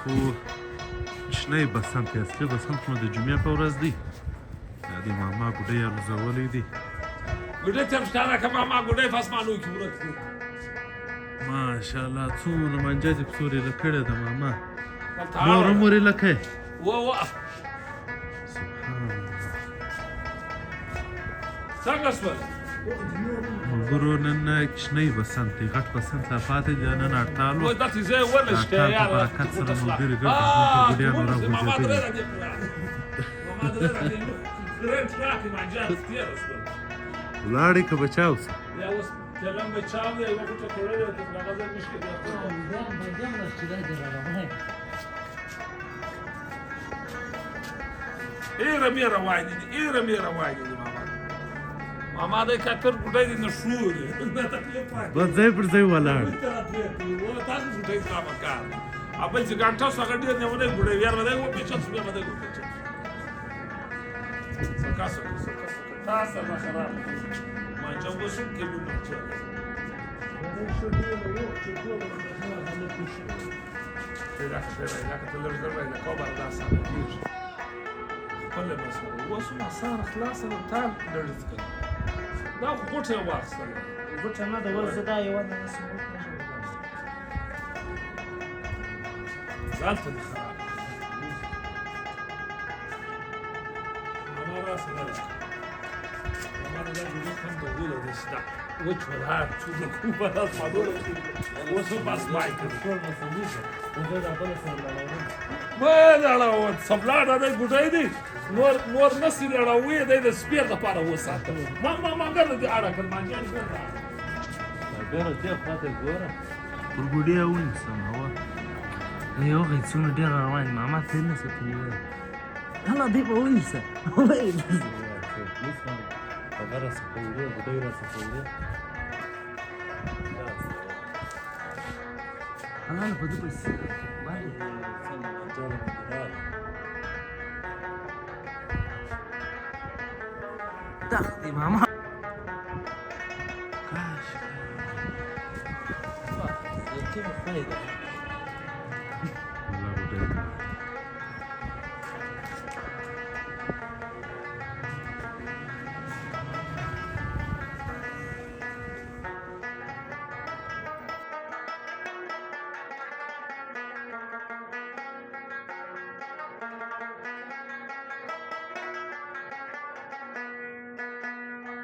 خو شنه بسنت دی اصلي بسنت نو د جمعې په ورځ دی دا د ماما ګوډۍ الوزولی دی ګوډۍ ته ښکاره که ماما ګوډۍ په اسمانو کې ورک دی ماشاءالله څومره منجه دې په سورې لکړې ده ماما نور هم ورې لکې سبحان الله څنګه شول ملګرو نن کشنۍ بسنت دی غټ بسنت لا پاتې دی نن اړتال و داسې ځای ولشته په برکت سره ملګري ګرځي ګوډیانو راغورځېدلي ولاړې که بچا اوسه Gelen ve çağlı ya bu çok öyle de namaza müşkil İra vaydi mama. Mama da katır buradaydı ne şuur. بس ځای پر ځای ولاړ ولا تاسو څه کا وکړ. ابل چې ګانټا څنګه دې نه ونه ګړې یار باندې و پیچا څه باندې و پیچا. سکاسو تاسو ما خراب. ما جوړ شو کې نو چې. لكن اللي بدنا نكبر ده صار كبير كل ما صار وصل صار خلاص البتاع درجة ده قوتها واصل قوتها ما ده ورث ده يوانا اسمه زعلت الخراب انا راسي ذلك انا ده بيقول كم تقول ده استع وجه الهار شو ده كوبا ده صادور وصل بس مايك كل ما صديقه وجود عبد الله ما دا له صبلان ده ګټای دي نور نسل راوي د سپیر لپاره وساته ما ګر دي اړه کړ ما جان ګر ته خاطر ګوره پر ګوډیا ونیسم هوا یو غیڅونه ډیر روان ماما ته نه ستنی هلا دی په ونیسه وای خبره سپوره ګډای را سپوره انا په دې پس وای تاخدي ماما كاش كيف خلي